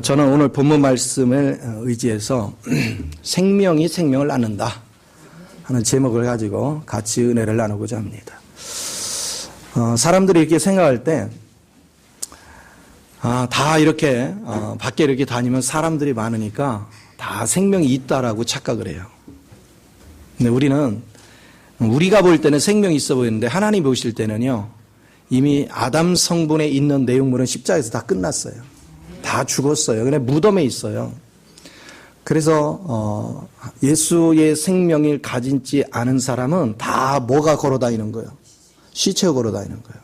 저는 오늘 본문 말씀을 의지해서 생명이 생명을 낳는다 하는 제목을 가지고 같이 은혜를 나누고자 합니다. 사람들이 이렇게 생각할 때 다 이렇게 밖에 이렇게 다니면 사람들이 많으니까 다 생명이 있다라고 착각을 해요. 근데 우리가 볼 때는 생명이 있어 보이는데 하나님 보실 때는요, 이미 아담 성분에 있는 내용물은 십자가에서 다 끝났어요. 다 죽었어요. 그냥 무덤에 있어요. 그래서 예수의 생명을 가진지 않은 사람은 다 뭐가 걸어다니는 거예요? 시체가 걸어다니는 거예요.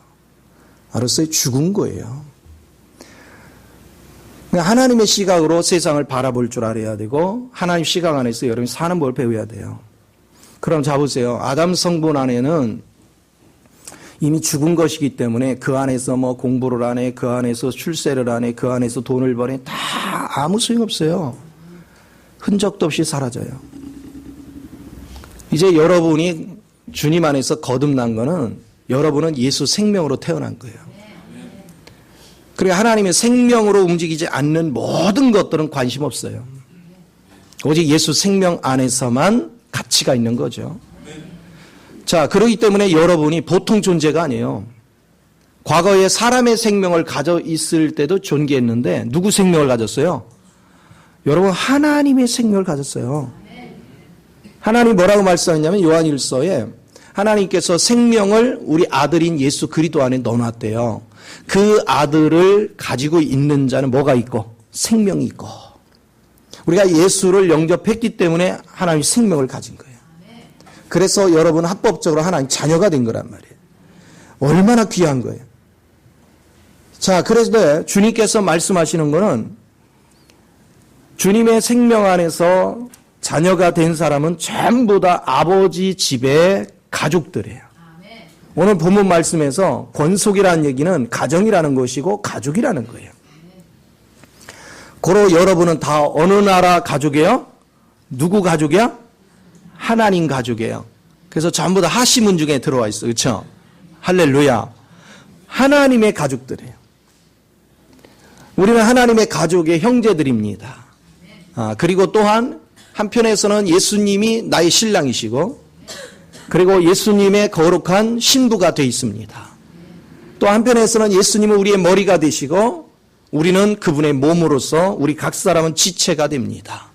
알았어요? 죽은 거예요. 하나님의 시각으로 세상을 바라볼 줄 알아야 되고 하나님 시각 안에서 여러분이 사는 법을 배워야 돼요. 그럼 자 보세요. 아담 성분 안에는 이미 죽은 것이기 때문에 그 안에서 뭐 공부를 안 해, 그 안에서 출세를 안 해, 그 안에서 돈을 버네, 다 아무 소용없어요. 흔적도 없이 사라져요. 이제 여러분이 주님 안에서 거듭난 거는 여러분은 예수 생명으로 태어난 거예요. 그러니까 하나님의 생명으로 움직이지 않는 모든 것들은 관심 없어요. 오직 예수 생명 안에서만 가치가 있는 거죠. 자, 그렇기 때문에 여러분이 보통 존재가 아니에요. 과거에 사람의 생명을 가져 있을 때도 존귀했는데 누구 생명을 가졌어요? 여러분, 하나님의 생명을 가졌어요. 하나님이 뭐라고 말씀하냐면 요한일서에 하나님께서 생명을 우리 아들인 예수 그리스도 안에 넣어놨대요. 그 아들을 가지고 있는 자는 뭐가 있고? 생명이 있고. 우리가 예수를 영접했기 때문에 하나님이 생명을 가진 거예요. 그래서 여러분은 합법적으로 하나님 자녀가 된 거란 말이에요. 얼마나 귀한 거예요. 자, 그래서 주님께서 말씀하시는 거는 주님의 생명 안에서 자녀가 된 사람은 전부 다 아버지 집의 가족들이에요. 오늘 본문 말씀에서 권속이라는 얘기는 가정이라는 것이고 가족이라는 거예요. 고로 여러분은 다 어느 나라 가족이에요? 누구 가족이야? 하나님 가족이에요. 그래서 전부 다 하시문 중에 들어와 있어요. 그렇죠? 할렐루야. 하나님의 가족들이에요. 우리는 하나님의 가족의 형제들입니다. 그리고 또한 한편에서는 예수님이 나의 신랑이시고 그리고 예수님의 거룩한 신부가 되어 있습니다. 또 한편에서는 예수님은 우리의 머리가 되시고 우리는 그분의 몸으로서 우리 각 사람은 지체가 됩니다.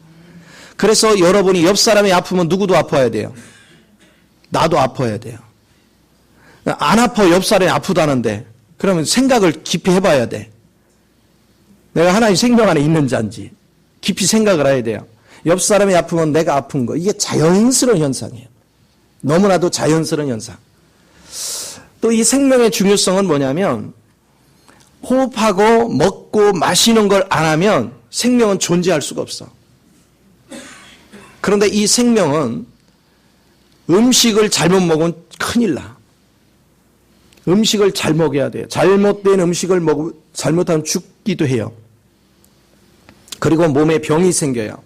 그래서 여러분이 옆 사람이 아프면 누구도 아파야 돼요. 나도 아파야 돼요. 안 아파 옆 사람이 아프다는데 그러면 생각을 깊이 해봐야 돼. 내가 하나님 생명 안에 있는 자인지 깊이 생각을 해야 돼요. 옆 사람이 아프면 내가 아픈 거. 이게 자연스러운 현상이에요. 너무나도 자연스러운 현상. 또 이 생명의 중요성은 뭐냐면 호흡하고 먹고 마시는 걸 안 하면 생명은 존재할 수가 없어. 그런데 이 생명은 음식을 잘못 먹으면 큰일 나. 음식을 잘 먹어야 돼요. 잘못된 음식을 잘못하면 죽기도 해요. 그리고 몸에 병이 생겨요.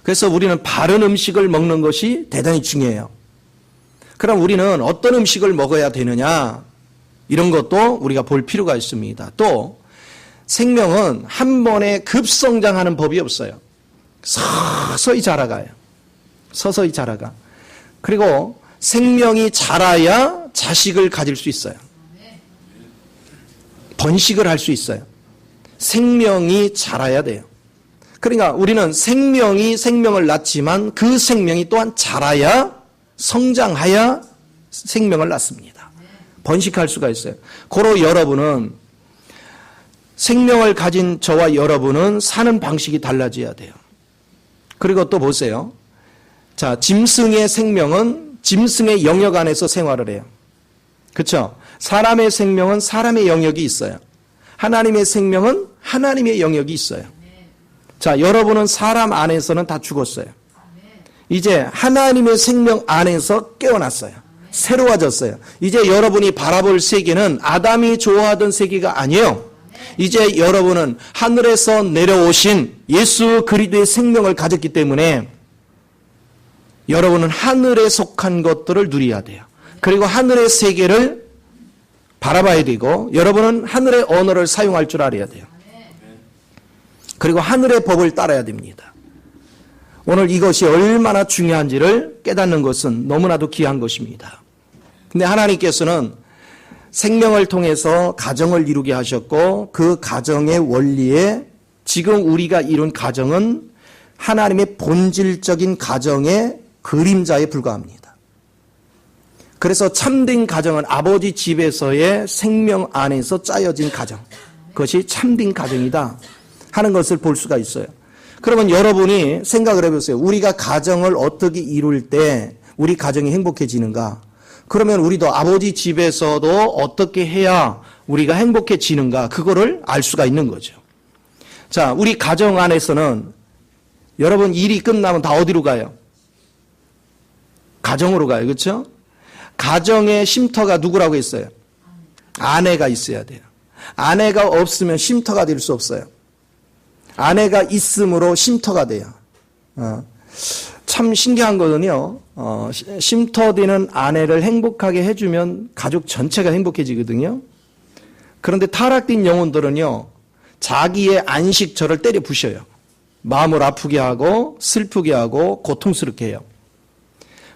그래서 우리는 바른 음식을 먹는 것이 대단히 중요해요. 그럼 우리는 어떤 음식을 먹어야 되느냐? 이런 것도 우리가 볼 필요가 있습니다. 또 생명은 한 번에 급성장하는 법이 없어요. 서서히 자라가요. 서서히 자라가. 그리고 생명이 자라야 자식을 가질 수 있어요. 번식을 할 수 있어요. 생명이 자라야 돼요. 그러니까 우리는 생명이 생명을 낳지만 그 생명이 또한 자라야 성장하여 생명을 낳습니다. 번식할 수가 있어요. 고로 여러분은 생명을 가진 저와 여러분은 사는 방식이 달라져야 돼요. 그리고 또 보세요. 자, 짐승의 생명은 짐승의 영역 안에서 생활을 해요. 그렇죠? 사람의 생명은 사람의 영역이 있어요. 하나님의 생명은 하나님의 영역이 있어요. 자, 여러분은 사람 안에서는 다 죽었어요. 이제 하나님의 생명 안에서 깨어났어요. 새로워졌어요. 이제 여러분이 바라볼 세계는 아담이 좋아하던 세계가 아니에요. 이제 여러분은 하늘에서 내려오신 예수 그리스도의 생명을 가졌기 때문에 여러분은 하늘에 속한 것들을 누려야 돼요. 그리고 하늘의 세계를 바라봐야 되고 여러분은 하늘의 언어를 사용할 줄 알아야 돼요. 그리고 하늘의 법을 따라야 됩니다. 오늘 이것이 얼마나 중요한지를 깨닫는 것은 너무나도 귀한 것입니다. 근데 하나님께서는 생명을 통해서 가정을 이루게 하셨고 그 가정의 원리에 지금 우리가 이룬 가정은 하나님의 본질적인 가정의 그림자에 불과합니다. 그래서 참된 가정은 아버지 집에서의 생명 안에서 짜여진 가정. 그것이 참된 가정이다 하는 것을 볼 수가 있어요. 그러면 여러분이 생각을 해보세요. 우리가 가정을 어떻게 이룰 때 우리 가정이 행복해지는가? 그러면 우리도 아버지 집에서도 어떻게 해야 우리가 행복해지는가? 그거를 알 수가 있는 거죠. 자, 우리 가정 안에서는 여러분 일이 끝나면 다 어디로 가요? 가정으로 가요. 그렇죠? 가정의 쉼터가 누구라고 했어요? 아내가 있어야 돼요. 아내가 없으면 쉼터가 될 수 없어요. 아내가 있음으로 쉼터가 돼요. 참 신기한 거는요. 쉼터되는 아내를 행복하게 해주면 가족 전체가 행복해지거든요. 그런데 타락된 영혼들은요. 자기의 안식처를 때려 부셔요. 마음을 아프게 하고 슬프게 하고 고통스럽게 해요.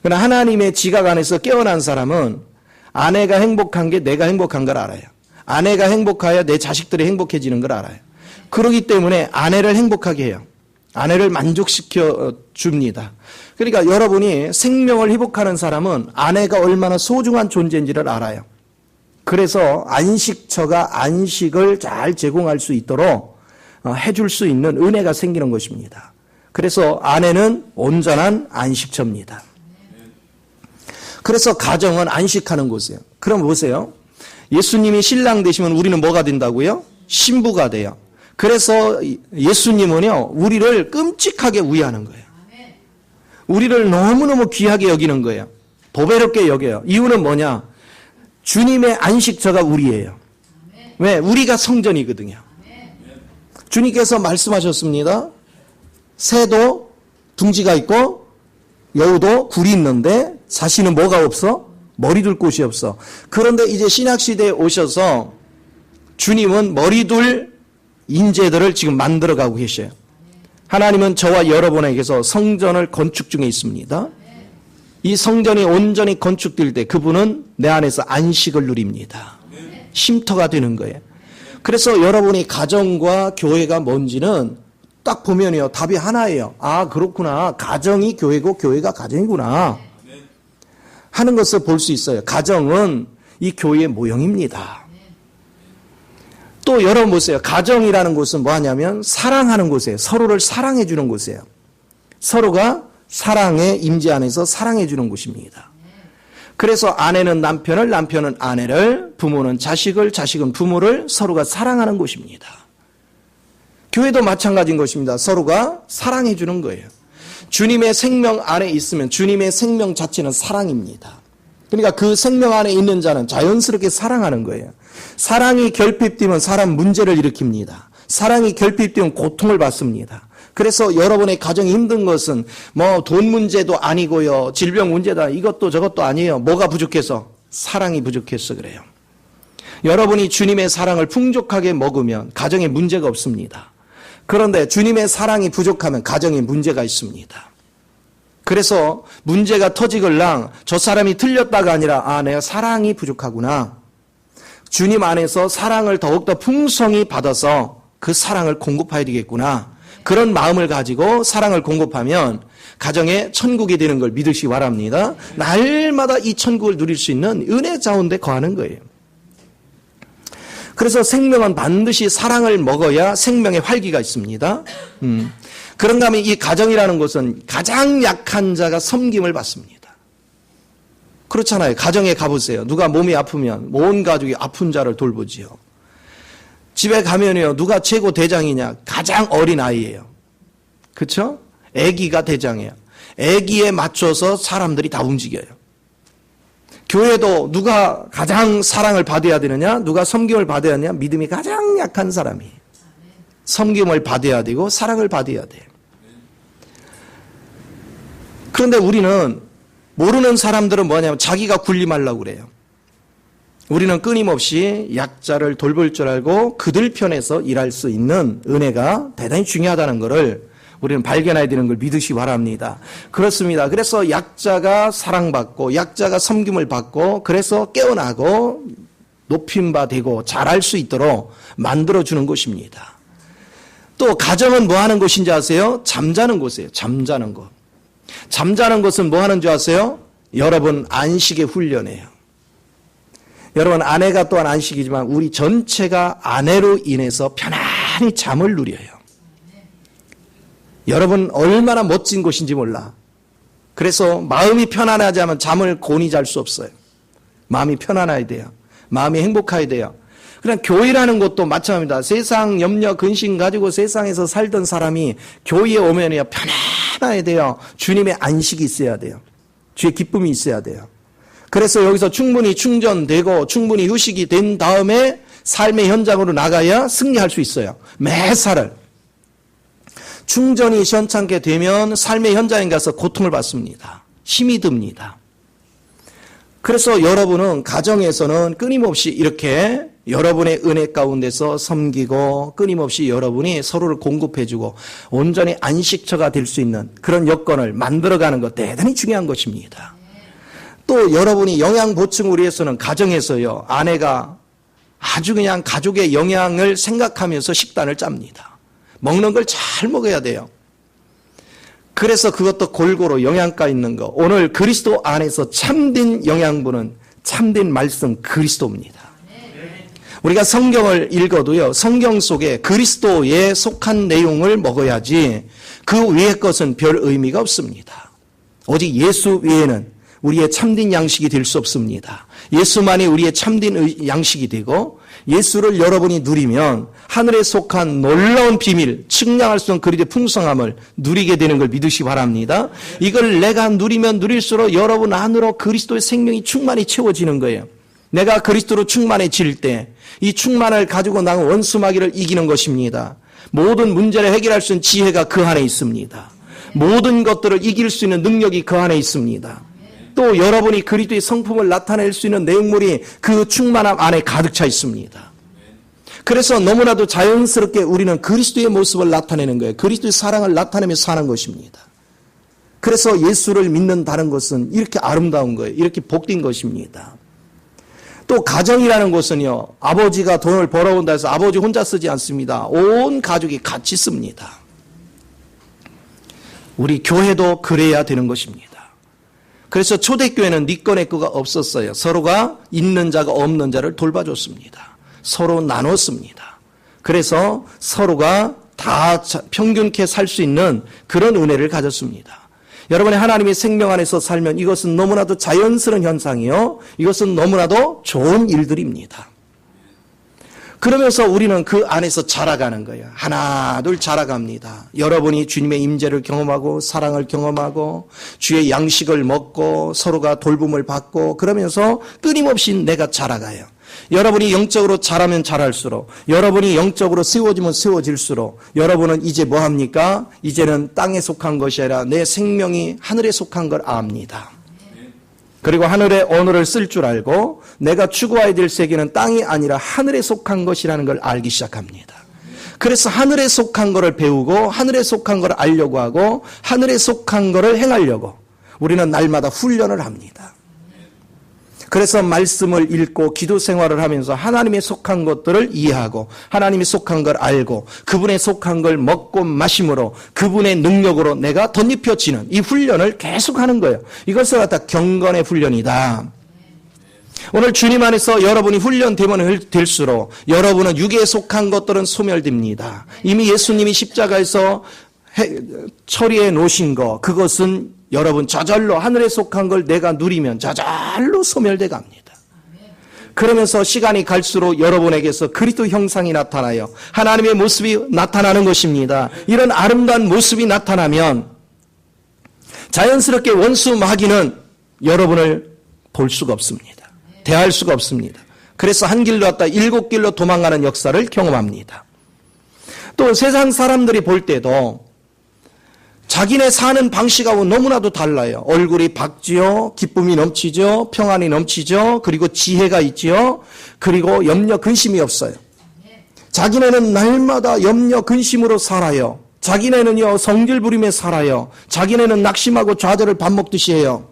그러나 하나님의 지각 안에서 깨어난 사람은 아내가 행복한 게 내가 행복한 걸 알아요. 아내가 행복해야 내 자식들이 행복해지는 걸 알아요. 그렇기 때문에 아내를 행복하게 해요. 아내를 만족시켜 줍니다. 그러니까 여러분이 생명을 회복하는 사람은 아내가 얼마나 소중한 존재인지를 알아요. 그래서 안식처가 안식을 잘 제공할 수 있도록 해줄 수 있는 은혜가 생기는 것입니다. 그래서 아내는 온전한 안식처입니다. 그래서 가정은 안식하는 곳이에요. 그럼 보세요. 예수님이 신랑 되시면 우리는 뭐가 된다고요? 신부가 돼요. 그래서 예수님은요, 우리를 끔찍하게 위하는 거예요. 우리를 너무너무 귀하게 여기는 거예요. 보배롭게 여겨요. 이유는 뭐냐? 주님의 안식처가 우리예요. 왜? 우리가 성전이거든요. 주님께서 말씀하셨습니다. 새도 둥지가 있고 여우도 굴이 있는데 자신은 뭐가 없어? 머리 둘 곳이 없어. 그런데 이제 신약시대에 오셔서 주님은 머리 둘 인재들을 지금 만들어가고 계셔요. 하나님은 저와 여러분에게서 성전을 건축 중에 있습니다. 이 성전이 온전히 건축될 때 그분은 내 안에서 안식을 누립니다. 쉼터가 되는 거예요. 그래서 여러분이 가정과 교회가 뭔지는 딱 보면요, 답이 하나예요. 아, 그렇구나. 가정이 교회고 교회가 가정이구나 하는 것을 볼 수 있어요. 가정은 이 교회의 모형입니다. 또 여러분 보세요. 가정이라는 곳은 뭐하냐면 사랑하는 곳이에요. 서로를 사랑해 주는 곳이에요. 서로가 사랑의 임재 안에서 사랑해 주는 곳입니다. 그래서 아내는 남편을, 남편은 아내를, 부모는 자식을, 자식은 부모를 서로가 사랑하는 곳입니다. 교회도 마찬가지인 것입니다. 서로가 사랑해 주는 거예요. 주님의 생명 안에 있으면 주님의 생명 자체는 사랑입니다. 그러니까 그 생명 안에 있는 자는 자연스럽게 사랑하는 거예요. 사랑이 결핍되면 사람 문제를 일으킵니다. 사랑이 결핍되면 고통을 받습니다. 그래서 여러분의 가정이 힘든 것은 뭐 돈 문제도 아니고요. 질병 문제다. 이것도 저것도 아니에요. 뭐가 부족해서? 사랑이 부족해서 그래요. 여러분이 주님의 사랑을 풍족하게 먹으면 가정에 문제가 없습니다. 그런데 주님의 사랑이 부족하면 가정에 문제가 있습니다. 그래서 문제가 터지걸랑 저 사람이 틀렸다가 아니라 아, 내가 사랑이 부족하구나. 주님 안에서 사랑을 더욱더 풍성히 받아서 그 사랑을 공급해야 되겠구나. 그런 마음을 가지고 사랑을 공급하면 가정에 천국이 되는 걸 믿으시기 바랍니다. 날마다 이 천국을 누릴 수 있는 은혜 가운데 거하는 거예요. 그래서 생명은 반드시 사랑을 먹어야 생명의 활기가 있습니다. 그런가 하면 이 가정이라는 것은 가장 약한 자가 섬김을 받습니다. 그렇잖아요. 가정에 가보세요. 누가 몸이 아프면 온 가족이 아픈 자를 돌보지요. 집에 가면요. 누가 최고 대장이냐? 가장 어린 아이예요. 그렇죠? 아기가 대장이에요. 아기에 맞춰서 사람들이 다 움직여요. 교회도 누가 가장 사랑을 받아야 되느냐? 누가 섬김을 받아야 하느냐? 믿음이 가장 약한 사람이 섬김을 받아야 되고 사랑을 받아야 돼요. 그런데 우리는 모르는 사람들은 뭐냐면 자기가 군림하려고 그래요. 우리는 끊임없이 약자를 돌볼 줄 알고 그들 편에서 일할 수 있는 은혜가 대단히 중요하다는 것을 우리는 발견해야 되는 걸 믿으시기 바랍니다. 그렇습니다. 그래서 약자가 사랑받고 약자가 섬김을 받고 그래서 깨어나고 높임바 되고 잘할 수 있도록 만들어주는 것입니다. 또 가정은 뭐 하는 곳인지 아세요? 잠자는 곳이에요. 잠자는 곳. 잠자는 곳은 뭐 하는 줄 아세요? 여러분 안식의 훈련이에요. 여러분 아내가 또한 안식이지만 우리 전체가 아내로 인해서 편안히 잠을 누려요. 여러분 얼마나 멋진 곳인지 몰라. 그래서 마음이 편안하지 않으면 잠을 곤히 잘 수 없어요. 마음이 편안해야 돼요. 마음이 행복해야 돼요. 그냥 교회라는 것도 마찬가지입니다. 세상 염려 근심 가지고 세상에서 살던 사람이 교회에 오면요 편안해야 돼요. 주님의 안식이 있어야 돼요. 주의 기쁨이 있어야 돼요. 그래서 여기서 충분히 충전되고 충분히 휴식이 된 다음에 삶의 현장으로 나가야 승리할 수 있어요. 매사를. 충전이 시원찮게 되면 삶의 현장에 가서 고통을 받습니다. 힘이 듭니다. 그래서 여러분은 가정에서는 끊임없이 이렇게 여러분의 은혜 가운데서 섬기고 끊임없이 여러분이 서로를 공급해주고 온전히 안식처가 될 수 있는 그런 여건을 만들어가는 것 대단히 중요한 것입니다. 또 여러분이 영양 보충을 위해서는 가정에서요 아내가 아주 그냥 가족의 영양을 생각하면서 식단을 짭니다. 먹는 걸 잘 먹어야 돼요. 그래서 그것도 골고루 영양가 있는 거. 오늘 그리스도 안에서 참된 영양분은 참된 말씀 그리스도입니다. 우리가 성경을 읽어도요 성경 속에 그리스도에 속한 내용을 먹어야지 그 외의 것은 별 의미가 없습니다. 오직 예수 외에는 우리의 참된 양식이 될 수 없습니다. 예수만이 우리의 참된 양식이 되고 예수를 여러분이 누리면 하늘에 속한 놀라운 비밀, 측량할 수 없는 그리스도의 풍성함을 누리게 되는 걸 믿으시기 바랍니다. 이걸 내가 누리면 누릴수록 여러분 안으로 그리스도의 생명이 충만히 채워지는 거예요. 내가 그리스도로 충만해질 때 이 충만을 가지고 나는 원수마귀를 이기는 것입니다. 모든 문제를 해결할 수 있는 지혜가 그 안에 있습니다. 모든 것들을 이길 수 있는 능력이 그 안에 있습니다. 또 여러분이 그리스도의 성품을 나타낼 수 있는 내용물이 그 충만함 안에 가득 차 있습니다. 그래서 너무나도 자연스럽게 우리는 그리스도의 모습을 나타내는 거예요. 그리스도의 사랑을 나타내며 사는 것입니다. 그래서 예수를 믿는다는 것은 이렇게 아름다운 거예요. 이렇게 복된 것입니다. 또 가정이라는 것은요. 아버지가 돈을 벌어온다 해서 아버지 혼자 쓰지 않습니다. 온 가족이 같이 씁니다. 우리 교회도 그래야 되는 것입니다. 그래서 초대교회는 네 거 내 거가 없었어요. 서로가 있는 자가 없는 자를 돌봐줬습니다. 서로 나눴습니다. 그래서 서로가 다 평균케 살 수 있는 그런 은혜를 가졌습니다. 여러분의 하나님의 생명 안에서 살면 이것은 너무나도 자연스러운 현상이요. 이것은 너무나도 좋은 일들입니다. 그러면서 우리는 그 안에서 자라가는 거예요. 하나 둘 자라갑니다. 여러분이 주님의 임재를 경험하고 사랑을 경험하고 주의 양식을 먹고 서로가 돌봄을 받고 그러면서 끊임없이 내가 자라가요. 여러분이 영적으로 자라면 자랄수록 여러분이 영적으로 세워지면 세워질수록 여러분은 이제 뭐합니까? 이제는 땅에 속한 것이 아니라 내 생명이 하늘에 속한 걸 압니다. 그리고 하늘의 언어를 쓸 줄 알고 내가 추구해야 될 세계는 땅이 아니라 하늘에 속한 것이라는 걸 알기 시작합니다. 그래서 하늘에 속한 것을 배우고 하늘에 속한 것을 알려고 하고 하늘에 속한 것을 행하려고 우리는 날마다 훈련을 합니다. 그래서 말씀을 읽고 기도 생활을 하면서 하나님의 속한 것들을 이해하고 하나님의 속한 걸 알고 그분의 속한 걸 먹고 마심으로 그분의 능력으로 내가 덧입혀지는 이 훈련을 계속하는 거예요. 이것을 갖다 경건의 훈련이다. 오늘 주님 안에서 여러분이 훈련되면 될수록 여러분은 육에 속한 것들은 소멸됩니다. 이미 예수님이 십자가에서 처리해 놓으신 거 그것은 여러분 저절로 하늘에 속한 걸 내가 누리면 저절로 소멸돼 갑니다. 그러면서 시간이 갈수록 여러분에게서 그리스도 형상이 나타나요. 하나님의 모습이 나타나는 것입니다. 이런 아름다운 모습이 나타나면 자연스럽게 원수 마귀는 여러분을 볼 수가 없습니다. 대할 수가 없습니다. 그래서 한 길로 왔다 7길로 도망가는 역사를 경험합니다. 또 세상 사람들이 볼 때도 자기네 사는 방식하고 너무나도 달라요. 얼굴이 밝지요. 기쁨이 넘치죠. 평안이 넘치죠. 그리고 지혜가 있지요. 그리고 염려 근심이 없어요. 자기네는 날마다 염려 근심으로 살아요. 자기네는요 성질 부리며 살아요. 자기네는 낙심하고 좌절을 밥 먹듯이 해요.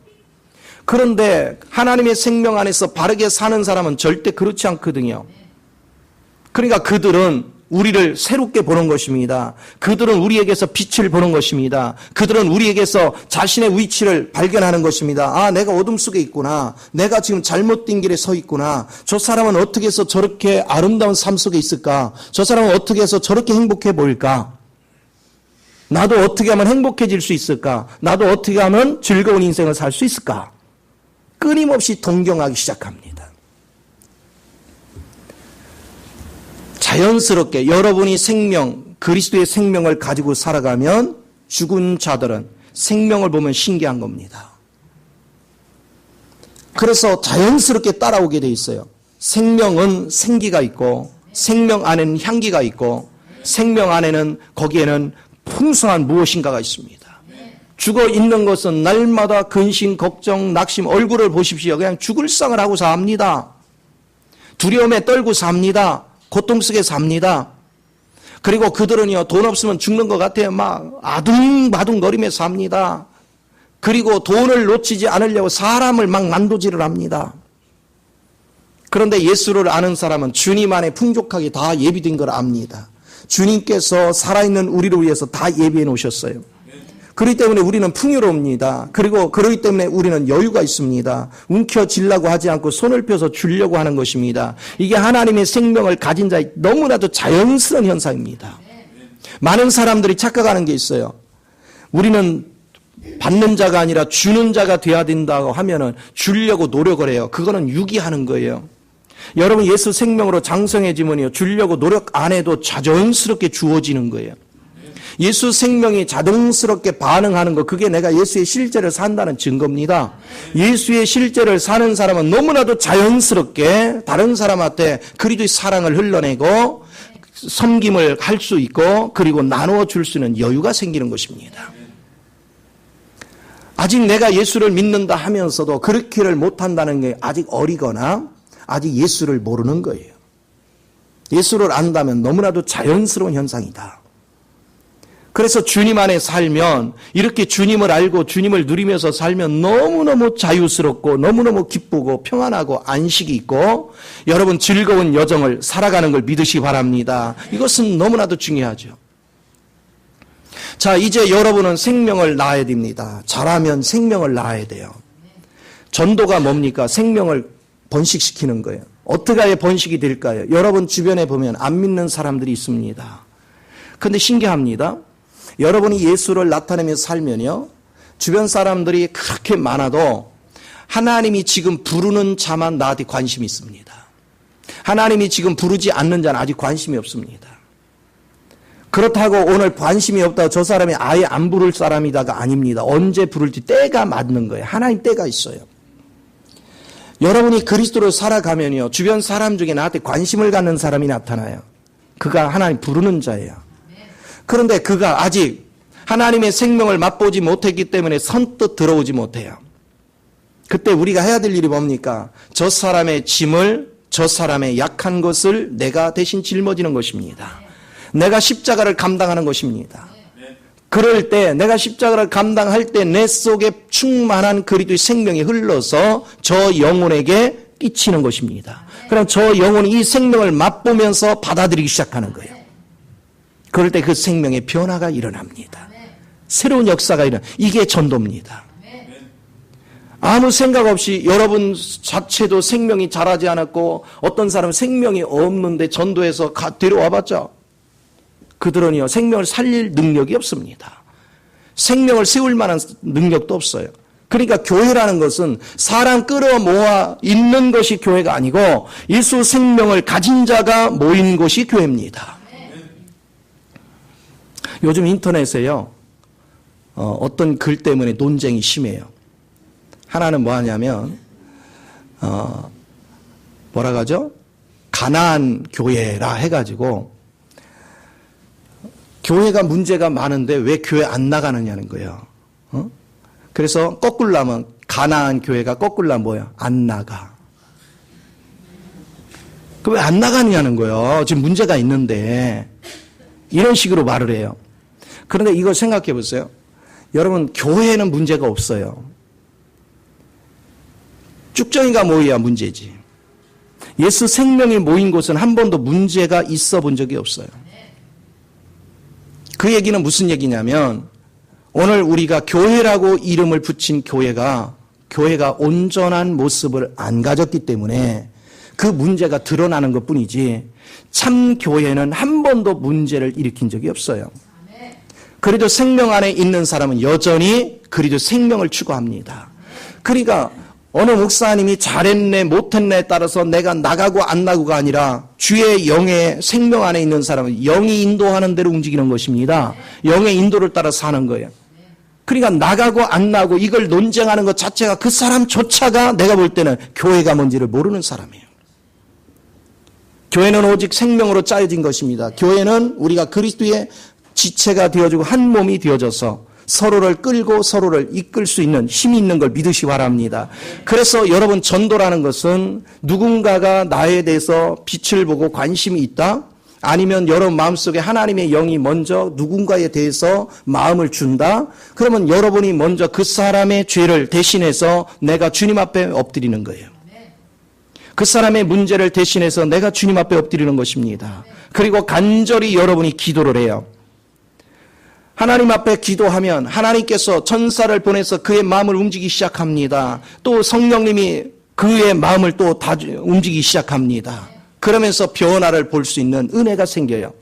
그런데 하나님의 생명 안에서 바르게 사는 사람은 절대 그렇지 않거든요. 그러니까 그들은 우리를 새롭게 보는 것입니다. 그들은 우리에게서 빛을 보는 것입니다. 그들은 우리에게서 자신의 위치를 발견하는 것입니다. 아, 내가 어둠 속에 있구나. 내가 지금 잘못된 길에 서 있구나. 저 사람은 어떻게 해서 저렇게 아름다운 삶 속에 있을까? 저 사람은 어떻게 해서 저렇게 행복해 보일까? 나도 어떻게 하면 행복해질 수 있을까? 나도 어떻게 하면 즐거운 인생을 살 수 있을까? 끊임없이 동경하기 시작합니다. 자연스럽게 여러분이 그리스도의 생명을 가지고 살아가면 죽은 자들은 생명을 보면 신기한 겁니다. 그래서 자연스럽게 따라오게 돼 있어요. 생명은 생기가 있고 생명 안에는 향기가 있고 생명 안에는 거기에는 풍성한 무엇인가가 있습니다. 죽어 있는 것은 날마다 근심, 걱정, 낙심, 얼굴을 보십시오. 그냥 죽을 상을 하고 삽니다. 두려움에 떨고 삽니다. 고통 속에 삽니다. 그리고 그들은요, 돈 없으면 죽는 것 같아요. 막 아둥바둥거리며 삽니다. 그리고 돈을 놓치지 않으려고 사람을 막 난도질을 합니다. 그런데 예수를 아는 사람은 주님 안에 풍족하게 다 예비된 걸 압니다. 주님께서 살아있는 우리를 위해서 다 예비해 놓으셨어요. 그렇기 때문에 우리는 풍요로웁니다. 그리고 그렇기 때문에 우리는 여유가 있습니다. 움켜쥐려고 하지 않고 손을 펴서 주려고 하는 것입니다. 이게 하나님의 생명을 가진 자의 너무나도 자연스러운 현상입니다. 많은 사람들이 착각하는 게 있어요. 우리는 받는 자가 아니라 주는 자가 돼야 된다고 하면은 주려고 노력을 해요. 그거는 유기하는 거예요. 여러분 예수 생명으로 장성해지면요, 주려고 노력 안 해도 자연스럽게 주어지는 거예요. 예수 생명이 자동스럽게 반응하는 것, 그게 내가 예수의 실제를 산다는 증거입니다. 예수의 실제를 사는 사람은 너무나도 자연스럽게 다른 사람한테 그리스도의 사랑을 흘러내고 섬김을 할 수 있고 그리고 나누어 줄 수 있는 여유가 생기는 것입니다. 아직 내가 예수를 믿는다 하면서도 그렇게를 못한다는 게 아직 어리거나 아직 예수를 모르는 거예요. 예수를 안다면 너무나도 자연스러운 현상이다. 그래서 주님 안에 살면, 이렇게 주님을 알고 주님을 누리면서 살면 너무너무 자유스럽고 너무너무 기쁘고 평안하고 안식이 있고 여러분 즐거운 여정을 살아가는 걸 믿으시기 바랍니다. 이것은 너무나도 중요하죠. 자, 이제 여러분은 생명을 낳아야 됩니다. 잘하면 생명을 낳아야 돼요. 전도가 뭡니까? 생명을 번식시키는 거예요. 어떻게 해야 번식이 될까요? 여러분 주변에 보면 안 믿는 사람들이 있습니다. 그런데 신기합니다. 여러분이 예수를 나타내며 살면요, 주변 사람들이 그렇게 많아도 하나님이 지금 부르는 자만 나한테 관심이 있습니다. 하나님이 지금 부르지 않는 자는 아직 관심이 없습니다. 그렇다고 오늘 관심이 없다고 저 사람이 아예 안 부를 사람이다가 아닙니다. 언제 부를지 때가 맞는 거예요. 하나님 때가 있어요. 여러분이 그리스도로 살아가면요, 주변 사람 중에 나한테 관심을 갖는 사람이 나타나요. 그가 하나님 부르는 자예요. 그런데 그가 아직 하나님의 생명을 맛보지 못했기 때문에 선뜻 들어오지 못해요. 그때 우리가 해야 될 일이 뭡니까? 저 사람의 짐을, 저 사람의 약한 것을 내가 대신 짊어지는 것입니다. 내가 십자가를 감당하는 것입니다. 그럴 때 내가 십자가를 감당할 때 내 속에 충만한 그리스도의 생명이 흘러서 저 영혼에게 끼치는 것입니다. 그럼 저 영혼이 이 생명을 맛보면서 받아들이기 시작하는 거예요. 그럴 때 그 생명의 변화가 일어납니다. 새로운 역사가 이게 전도입니다. 아무 생각 없이 여러분 자체도 생명이 자라지 않았고 어떤 사람은 생명이 없는데 전도해서 데려와봤자 그들은요 생명을 살릴 능력이 없습니다. 생명을 세울 만한 능력도 없어요. 그러니까 교회라는 것은 사람 끌어모아 있는 것이 교회가 아니고 예수 생명을 가진 자가 모인 곳이 교회입니다. 요즘 인터넷에요, 어떤 글 때문에 논쟁이 심해요. 하나는 뭐 하냐면, 뭐라 하죠? 가나안 교회라 해가지고, 교회가 문제가 많은데 왜 교회 안 나가느냐는 거예요. 그래서 거꾸로 하면 가난한 교회가 거꾸로 하면 뭐예요? 안 나가. 그 왜 안 나가느냐는 거예요. 지금 문제가 있는데 이런 식으로 말을 해요. 그런데 이걸 생각해 보세요. 여러분, 교회는 문제가 없어요. 쭉정이가 모여야 문제지. 예수 생명이 모인 곳은 한 번도 문제가 있어 본 적이 없어요. 그 얘기는 무슨 얘기냐면 오늘 우리가 교회라고 이름을 붙인 교회가 온전한 모습을 안 가졌기 때문에 그 문제가 드러나는 것뿐이지 참 교회는 한 번도 문제를 일으킨 적이 없어요. 그래도 생명 안에 있는 사람은 여전히 그리도 생명을 추구합니다. 그러니까 어느 목사님이 잘했네 못했네에 따라서 내가 나가고 안 나가고가 아니라 주의 영의 생명 안에 있는 사람은 영이 인도하는 대로 움직이는 것입니다. 영의 인도를 따라 사는 거예요. 그러니까 나가고 안 나가고 이걸 논쟁하는 것 자체가 그 사람조차가 내가 볼 때는 교회가 뭔지를 모르는 사람이에요. 교회는 오직 생명으로 짜여진 것입니다. 교회는 우리가 그리스도의 지체가 되어지고 한 몸이 되어져서 서로를 끌고 서로를 이끌 수 있는 힘이 있는 걸 믿으시 바랍니다. 그래서 여러분, 전도라는 것은 누군가가 나에 대해서 빛을 보고 관심이 있다? 아니면 여러분 마음속에 하나님의 영이 먼저 누군가에 대해서 마음을 준다? 그러면 여러분이 먼저 그 사람의 죄를 대신해서 내가 주님 앞에 엎드리는 거예요. 그 사람의 문제를 대신해서 내가 주님 앞에 엎드리는 것입니다. 그리고 간절히 여러분이 기도를 해요. 하나님 앞에 기도하면 하나님께서 천사를 보내서 그의 마음을 움직이기 시작합니다. 또 성령님이 그의 마음을 또 움직이기 시작합니다. 그러면서 변화를 볼 수 있는 은혜가 생겨요.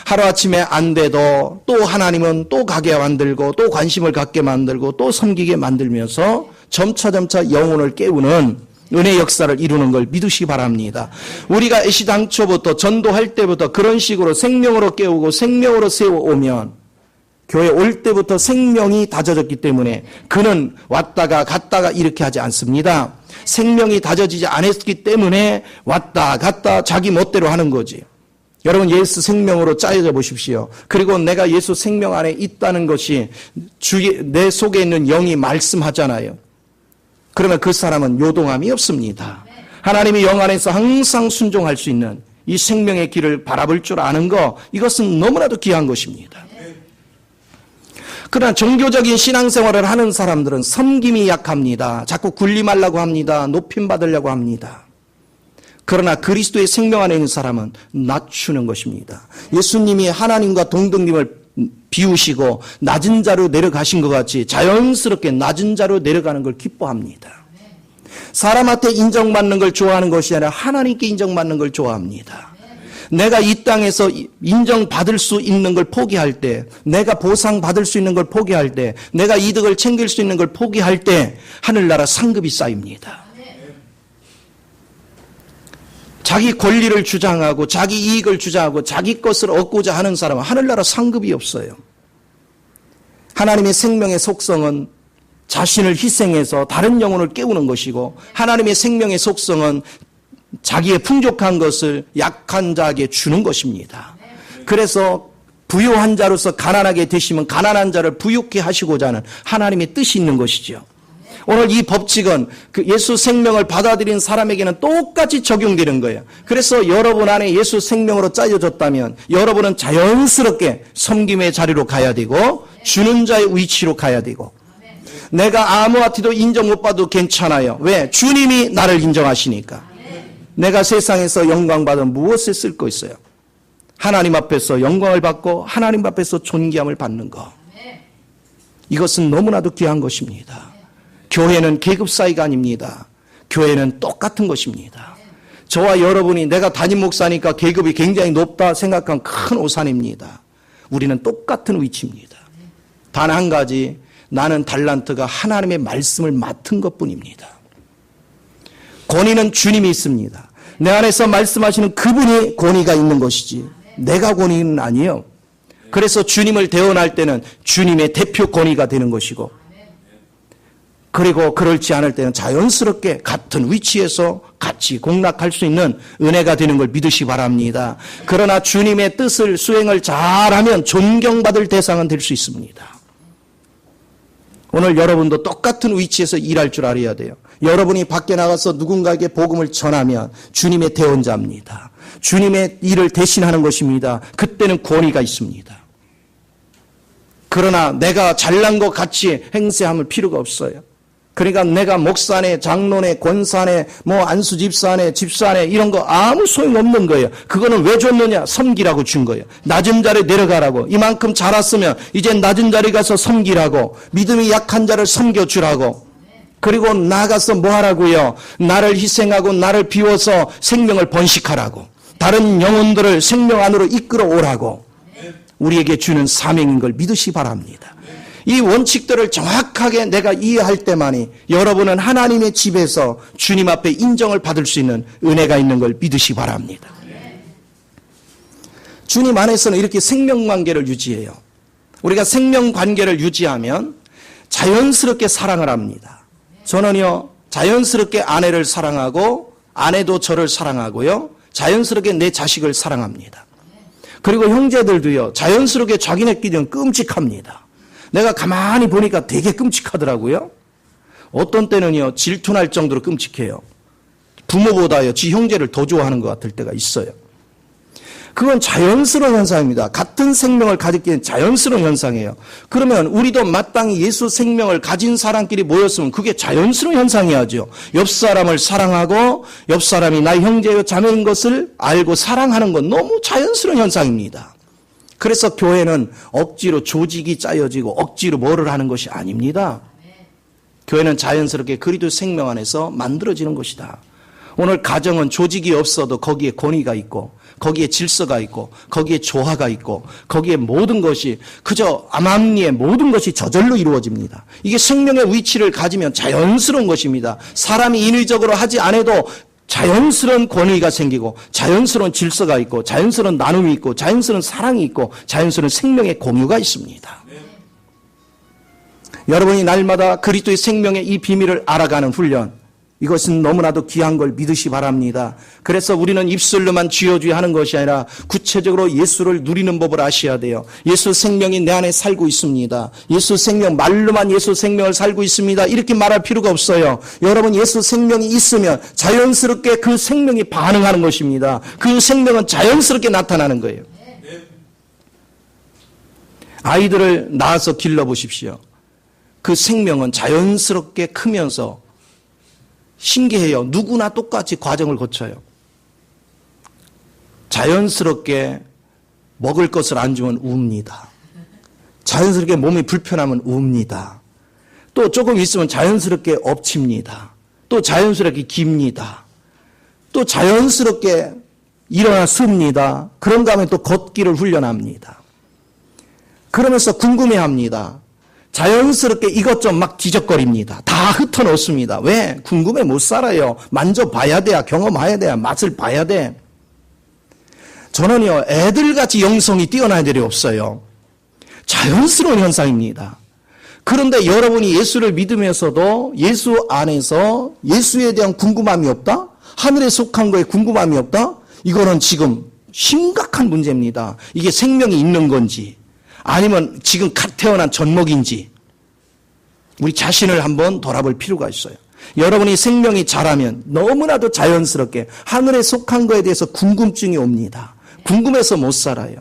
하루아침에 안 돼도 또 하나님은 또 가게 만들고 또 관심을 갖게 만들고 또 섬기게 만들면서 점차 영혼을 깨우는 은혜 역사를 이루는 걸 믿으시기 바랍니다. 우리가 애시당초부터 전도할 때부터 그런 식으로 생명으로 깨우고 생명으로 세워오면 교회 올 때부터 생명이 다져졌기 때문에 그는 왔다가 갔다가 이렇게 하지 않습니다. 생명이 다져지지 않았기 때문에 왔다 갔다 자기 멋대로 하는 거지. 여러분, 예수 생명으로 짜여져 보십시오. 그리고 내가 예수 생명 안에 있다는 것이 내 속에 있는 영이 말씀하잖아요. 그러면 그 사람은 요동함이 없습니다. 하나님의 영 안에서 항상 순종할 수 있는 이 생명의 길을 바라볼 줄 아는 거, 이것은 너무나도 귀한 것입니다. 그러나 종교적인 신앙생활을 하는 사람들은 섬김이 약합니다. 자꾸 군림하려고 합니다. 높임 받으려고 합니다. 그러나 그리스도의 생명 안에 있는 사람은 낮추는 것입니다. 예수님이 하나님과 동등님을 비우시고 낮은 자로 내려가신 것 같이 자연스럽게 낮은 자로 내려가는 걸 기뻐합니다. 사람한테 인정받는 걸 좋아하는 것이 아니라 하나님께 인정받는 걸 좋아합니다. 내가 이 땅에서 인정받을 수 있는 걸 포기할 때, 내가 보상받을 수 있는 걸 포기할 때, 내가 이득을 챙길 수 있는 걸 포기할 때 하늘나라 상급이 쌓입니다. 자기 권리를 주장하고 자기 이익을 주장하고 자기 것을 얻고자 하는 사람은 하늘나라 상급이 없어요. 하나님의 생명의 속성은 자신을 희생해서 다른 영혼을 깨우는 것이고, 하나님의 생명의 속성은 자기의 풍족한 것을 약한 자에게 주는 것입니다. 그래서 부유한 자로서 가난하게 되시면 가난한 자를 부유케 하시고자 하는 하나님의 뜻이 있는 것이죠. 오늘 이 법칙은 그 예수 생명을 받아들인 사람에게는 똑같이 적용되는 거예요. 그래서 여러분 안에 예수 생명으로 짜여졌다면 여러분은 자연스럽게 섬김의 자리로 가야 되고 주는 자의 위치로 가야 되고, 내가 아무한테도 인정 못 받아도 괜찮아요. 왜? 주님이 나를 인정하시니까. 내가 세상에서 영광 받으면 무엇에 쓸 거 있어요? 하나님 앞에서 영광을 받고 하나님 앞에서 존귀함을 받는 거. 이것은 너무나도 귀한 것입니다. 교회는 계급 사이가 아닙니다. 교회는 똑같은 것입니다. 저와 여러분이 내가 담임 목사니까 계급이 굉장히 높다 생각한 큰 오산입니다. 우리는 똑같은 위치입니다. 단 한 가지, 나는 달란트가 하나님의 말씀을 맡은 것뿐입니다. 권위는 주님이 있습니다. 내 안에서 말씀하시는 그분이 권위가 있는 것이지 내가 권위는 아니에요. 그래서 주님을 대언할 때는 주님의 대표 권위가 되는 것이고, 그리고 그렇지 않을 때는 자연스럽게 같은 위치에서 같이 공락할 수 있는 은혜가 되는 걸 믿으시 바랍니다. 그러나 주님의 뜻을 수행을 잘하면 존경받을 대상은 될 수 있습니다. 오늘 여러분도 똑같은 위치에서 일할 줄 알아야 돼요. 여러분이 밖에 나가서 누군가에게 복음을 전하면 주님의 대언자입니다. 주님의 일을 대신하는 것입니다. 그때는 권위가 있습니다. 그러나 내가 잘난 것 같이 행세할 필요가 없어요. 그러니까 내가 목사네, 장로네, 권사네, 안수 집사네, 집사네 이런 거 아무 소용없는 거예요. 그거는 왜 줬느냐? 섬기라고 준 거예요. 낮은 자리에 내려가라고. 이만큼 자랐으면 이제 낮은 자리 가서 섬기라고. 믿음이 약한 자를 섬겨주라고. 그리고 나가서 뭐 하라고요? 나를 희생하고 나를 비워서 생명을 번식하라고. 다른 영혼들을 생명 안으로 이끌어 오라고. 우리에게 주는 사명인 걸 믿으시 바랍니다. 이 원칙들을 정확하게 내가 이해할 때만이 여러분은 하나님의 집에서 주님 앞에 인정을 받을 수 있는 은혜가 있는 걸 믿으시 바랍니다. 주님 안에서는 이렇게 생명관계를 유지해요. 우리가 생명관계를 유지하면 자연스럽게 사랑을 합니다. 저는요, 자연스럽게 아내를 사랑하고 아내도 저를 사랑하고요, 자연스럽게 내 자식을 사랑합니다. 그리고 형제들도요, 자연스럽게 자기네끼리는 끔찍합니다. 내가 가만히 보니까 되게 끔찍하더라고요. 어떤 때는요, 질투날 정도로 끔찍해요. 부모보다요, 지 형제를 더 좋아하는 것 같을 때가 있어요. 그건 자연스러운 현상입니다. 같은 생명을 가졌기엔 자연스러운 현상이에요. 그러면 우리도 마땅히 예수 생명을 가진 사람끼리 모였으면 그게 자연스러운 현상이야죠. 옆 사람을 사랑하고 옆 사람이 나의 형제요 자매인 것을 알고 사랑하는 건 너무 자연스러운 현상입니다. 그래서 교회는 억지로 조직이 짜여지고 억지로 뭐를 하는 것이 아닙니다. 교회는 자연스럽게 그리스도 생명 안에서 만들어지는 것이다. 오늘 가정은 조직이 없어도 거기에 권위가 있고 거기에 질서가 있고 거기에 조화가 있고 거기에 모든 것이 그저 암암리에 모든 것이 저절로 이루어집니다. 이게 생명의 위치를 가지면 자연스러운 것입니다. 사람이 인위적으로 하지 않아도 자연스러운 권위가 생기고 자연스러운 질서가 있고 자연스러운 나눔이 있고 자연스러운 사랑이 있고 자연스러운 생명의 공유가 있습니다. 여러분이 날마다 그리스도의 생명의 이 비밀을 알아가는 훈련, 이것은 너무나도 귀한 걸 믿으시 바랍니다. 그래서 우리는 입술로만 주여 하는 것이 아니라 구체적으로 예수를 누리는 법을 아셔야 돼요. 예수 생명이 내 안에 살고 있습니다. 예수 생명, 말로만 예수 생명을 살고 있습니다. 이렇게 말할 필요가 없어요. 여러분 예수 생명이 있으면 자연스럽게 그 생명이 반응하는 것입니다. 그 생명은 자연스럽게 나타나는 거예요. 아이들을 낳아서 길러보십시오. 그 생명은 자연스럽게 크면서 신기해요. 누구나 똑같이 과정을 거쳐요. 자연스럽게 먹을 것을 안 주면 웁니다. 자연스럽게 몸이 불편하면 웁니다. 또 조금 있으면 자연스럽게 엎칩니다. 또 자연스럽게 깁니다. 또 자연스럽게 일어나 씁니다. 그런가 하면 또 걷기를 훈련합니다. 그러면서 궁금해합니다. 자연스럽게 이것저것 막 뒤적거립니다. 다 흩어놓습니다. 왜? 궁금해 못 살아요. 만져봐야 돼야, 경험해야 돼야, 맛을 봐야 돼. 저는요, 애들같이 영성이 뛰어난 애들이 없어요. 자연스러운 현상입니다. 그런데 여러분이 예수를 믿으면서도 예수 안에서 예수에 대한 궁금함이 없다? 하늘에 속한 거에 궁금함이 없다? 이거는 지금 심각한 문제입니다. 이게 생명이 있는 건지 아니면 지금 갓 태어난 젖먹인지 우리 자신을 한번 돌아볼 필요가 있어요. 여러분이 생명이 자라면 너무나도 자연스럽게 하늘에 속한 거에 대해서 궁금증이 옵니다. 궁금해서 못 살아요.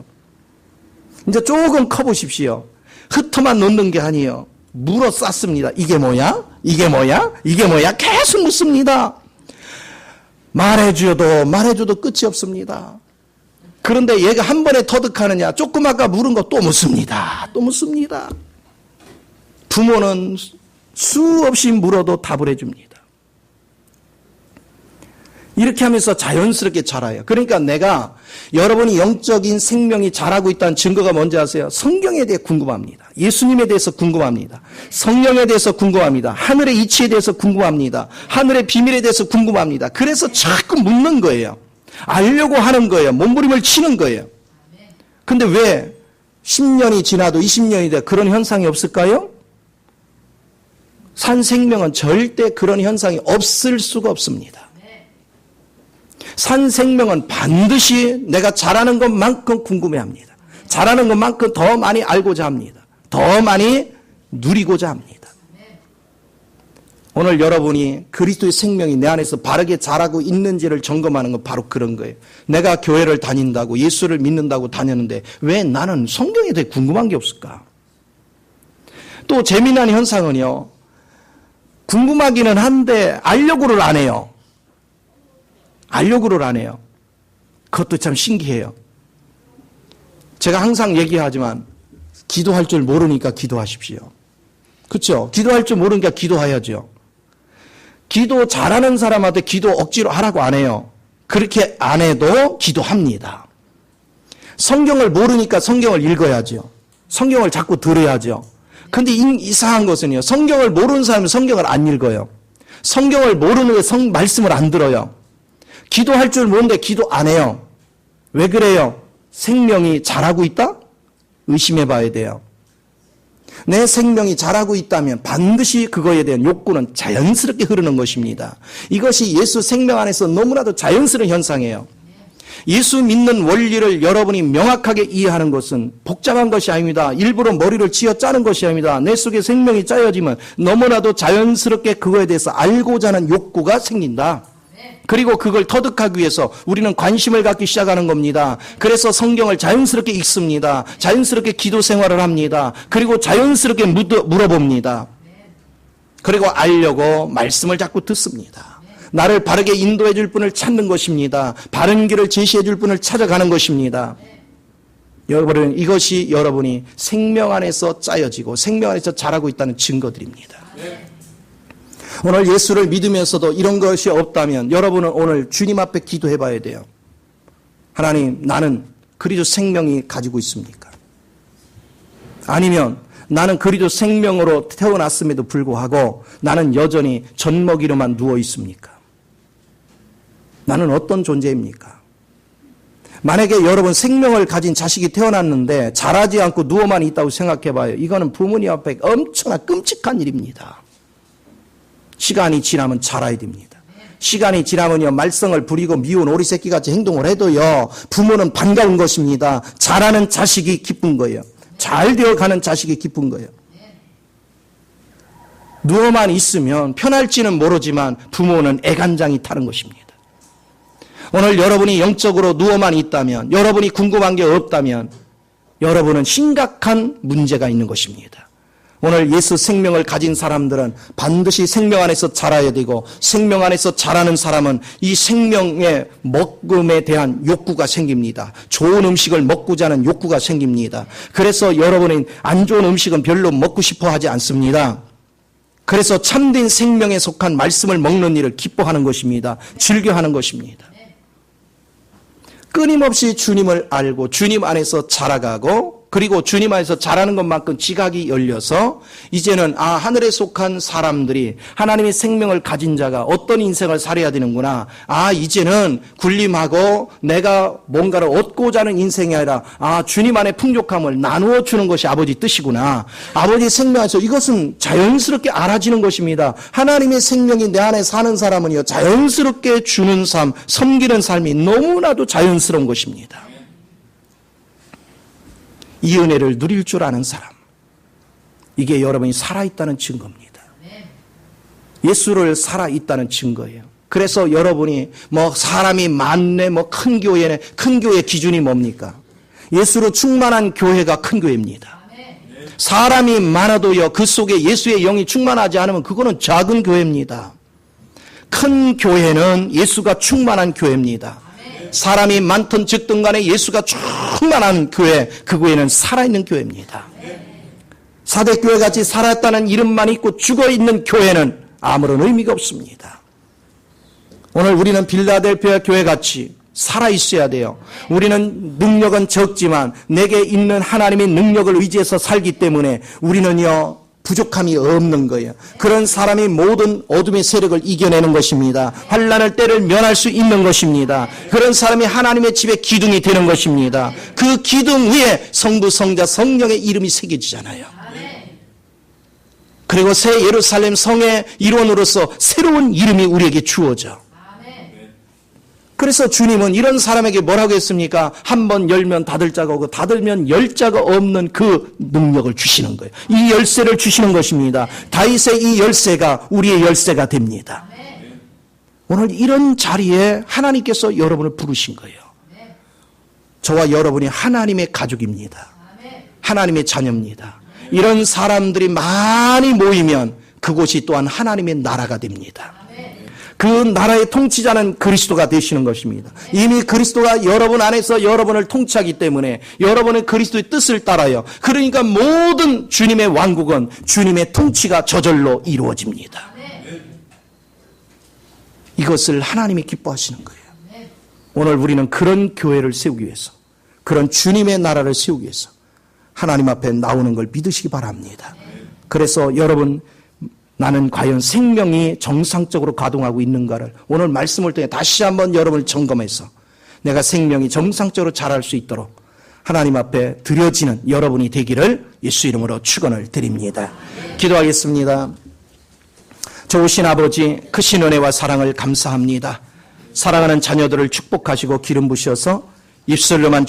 이제 조금 커보십시오. 흩어만 놓는 게 아니에요. 물어 쌌습니다. 이게 뭐야? 이게 뭐야? 이게 뭐야? 계속 묻습니다. 말해줘도 끝이 없습니다. 그런데 얘가 한 번에 터득하느냐? 조금 아까 물은 거 또 묻습니다. 또 묻습니다. 부모는 수없이 물어도 답을 해줍니다. 이렇게 하면서 자연스럽게 자라요. 그러니까 내가 여러분이 영적인 생명이 자라고 있다는 증거가 뭔지 아세요? 성경에 대해 궁금합니다. 예수님에 대해서 궁금합니다. 성령에 대해서 궁금합니다. 하늘의 이치에 대해서 궁금합니다. 하늘의 비밀에 대해서 궁금합니다. 그래서 자꾸 묻는 거예요. 알려고 하는 거예요. 몸부림을 치는 거예요. 근데 왜 10년이 지나도 20년이 돼 그런 현상이 없을까요? 산 생명은 절대 그런 현상이 없을 수가 없습니다. 산 생명은 반드시 내가 잘하는 것만큼 궁금해합니다. 잘하는 것만큼 더 많이 알고자 합니다. 더 많이 누리고자 합니다. 오늘 여러분이 그리스도의 생명이 내 안에서 바르게 자라고 있는지를 점검하는 건 바로 그런 거예요. 내가 교회를 다닌다고 예수를 믿는다고 다녔는데 왜 나는 성경에 대해 궁금한 게 없을까? 또 재미난 현상은요. 궁금하기는 한데 알려고를 안 해요. 알려고를 안 해요. 그것도 참 신기해요. 제가 항상 얘기하지만 기도할 줄 모르니까 기도하십시오. 그렇죠? 기도할 줄 모르니까 기도해야죠. 기도 잘하는 사람한테 기도 억지로 하라고 안 해요. 그렇게 안 해도 기도합니다. 성경을 모르니까 성경을 읽어야죠. 성경을 자꾸 들어야죠. 근데 이상한 것은요. 성경을 모르는 사람은 성경을 안 읽어요. 성경을 모르는 게 말씀을 안 들어요. 기도할 줄 모르는데 기도 안 해요. 왜 그래요? 생명이 자라고 있다? 의심해 봐야 돼요. 내 생명이 자라고 있다면 반드시 그거에 대한 욕구는 자연스럽게 흐르는 것입니다. 이것이 예수 생명 안에서 너무나도 자연스러운 현상이에요. 예수 믿는 원리를 여러분이 명확하게 이해하는 것은 복잡한 것이 아닙니다. 일부러 머리를 쥐어짜는 것이 아닙니다. 내 속에 생명이 짜여지면 너무나도 자연스럽게 그거에 대해서 알고자 하는 욕구가 생긴다. 그리고 그걸 터득하기 위해서 우리는 관심을 갖기 시작하는 겁니다. 그래서 성경을 자연스럽게 읽습니다. 자연스럽게 기도 생활을 합니다. 그리고 자연스럽게 물어봅니다. 그리고 알려고 말씀을 자꾸 듣습니다. 나를 바르게 인도해 줄 분을 찾는 것입니다. 바른 길을 제시해 줄 분을 찾아가는 것입니다. 여러분, 이것이 여러분이 생명 안에서 짜여지고 생명 안에서 자라고 있다는 증거들입니다. 오늘 예수를 믿으면서도 이런 것이 없다면 여러분은 오늘 주님 앞에 기도해 봐야 돼요. 하나님, 나는 그리스도 생명이 가지고 있습니까? 아니면 나는 그리스도 생명으로 태어났음에도 불구하고 나는 여전히 젖먹이로만 누워 있습니까? 나는 어떤 존재입니까? 만약에 여러분 생명을 가진 자식이 태어났는데 자라지 않고 누워만 있다고 생각해 봐요. 이거는 부모님 앞에 엄청나 끔찍한 일입니다. 시간이 지나면 자라야 됩니다. 시간이 지나면요, 말썽을 부리고 미운 오리새끼같이 행동을 해도요, 부모는 반가운 것입니다. 자라는 자식이 기쁜 거예요. 잘 되어가는 자식이 기쁜 거예요. 누워만 있으면 편할지는 모르지만 부모는 애간장이 타는 것입니다. 오늘 여러분이 영적으로 누워만 있다면, 여러분이 궁금한 게 없다면 여러분은 심각한 문제가 있는 것입니다. 오늘 예수 생명을 가진 사람들은 반드시 생명 안에서 자라야 되고, 생명 안에서 자라는 사람은 이 생명의 먹음에 대한 욕구가 생깁니다. 좋은 음식을 먹고자 하는 욕구가 생깁니다. 그래서 여러분은 안 좋은 음식은 별로 먹고 싶어 하지 않습니다. 그래서 참된 생명에 속한 말씀을 먹는 일을 기뻐하는 것입니다. 즐겨하는 것입니다. 끊임없이 주님을 알고 주님 안에서 자라가고, 그리고 주님 안에서 자라는 것만큼 지각이 열려서 이제는 하늘에 속한 사람들이 하나님의 생명을 가진 자가 어떤 인생을 살아야 되는구나. 이제는 군림하고 내가 뭔가를 얻고자 하는 인생이 아니라 주님 안의 풍족함을 나누어 주는 것이 아버지 뜻이구나. 아버지 생명 안에서 이것은 자연스럽게 알아지는 것입니다. 하나님의 생명이 내 안에 사는 사람은요, 자연스럽게 주는 삶, 섬기는 삶이 너무나도 자연스러운 것입니다. 이 은혜를 누릴 줄 아는 사람, 이게 여러분이 살아있다는 증거입니다. 예수를 살아있다는 증거예요. 그래서 여러분이 사람이 많네, 큰 교회네, 큰 교회 기준이 뭡니까? 예수로 충만한 교회가 큰 교회입니다. 사람이 많아도요, 그 속에 예수의 영이 충만하지 않으면 그거는 작은 교회입니다. 큰 교회는 예수가 충만한 교회입니다. 사람이 많든 적든 간에 예수가 충만한 교회, 그 교회는 살아있는 교회입니다. 사대교회 같이 살았다는 이름만 있고 죽어있는 교회는 아무런 의미가 없습니다. 오늘 우리는 빌라델피아 교회 같이 살아있어야 돼요. 우리는 능력은 적지만 내게 있는 하나님의 능력을 의지해서 살기 때문에 우리는요, 부족함이 없는 거예요. 그런 사람이 모든 어둠의 세력을 이겨내는 것입니다. 환난을 때를 면할 수 있는 것입니다. 그런 사람이 하나님의 집의 기둥이 되는 것입니다. 그 기둥 위에 성부, 성자, 성령의 이름이 새겨지잖아요. 그리고 새 예루살렘 성의 일원으로서 새로운 이름이 우리에게 주어져. 그래서 주님은 이런 사람에게 뭐라고 했습니까? 한 번 열면 닫을 자가 오고 닫으면 열 자가 없는 그 능력을 주시는 거예요. 이 열쇠를 주시는 것입니다. 다윗의 이 열쇠가 우리의 열쇠가 됩니다. 오늘 이런 자리에 하나님께서 여러분을 부르신 거예요. 저와 여러분이 하나님의 가족입니다. 하나님의 자녀입니다. 이런 사람들이 많이 모이면 그곳이 또한 하나님의 나라가 됩니다. 그 나라의 통치자는 그리스도가 되시는 것입니다. 이미 그리스도가 여러분 안에서 여러분을 통치하기 때문에 여러분은 그리스도의 뜻을 따라요. 그러니까 모든 주님의 왕국은 주님의 통치가 저절로 이루어집니다. 이것을 하나님이 기뻐하시는 거예요. 오늘 우리는 그런 교회를 세우기 위해서, 그런 주님의 나라를 세우기 위해서 하나님 앞에 나오는 걸 믿으시기 바랍니다. 그래서 여러분, 나는 과연 생명이 정상적으로 가동하고 있는가를 오늘 말씀을 통해 다시 한번 여러분을 점검해서 내가 생명이 정상적으로 자랄 수 있도록 하나님 앞에 드려지는 여러분이 되기를 예수 이름으로 축원을 드립니다. 기도하겠습니다. 좋으신 아버지, 크신 은혜와 사랑을 감사합니다. 사랑하는 자녀들을 축복하시고 기름 부셔서 입술로만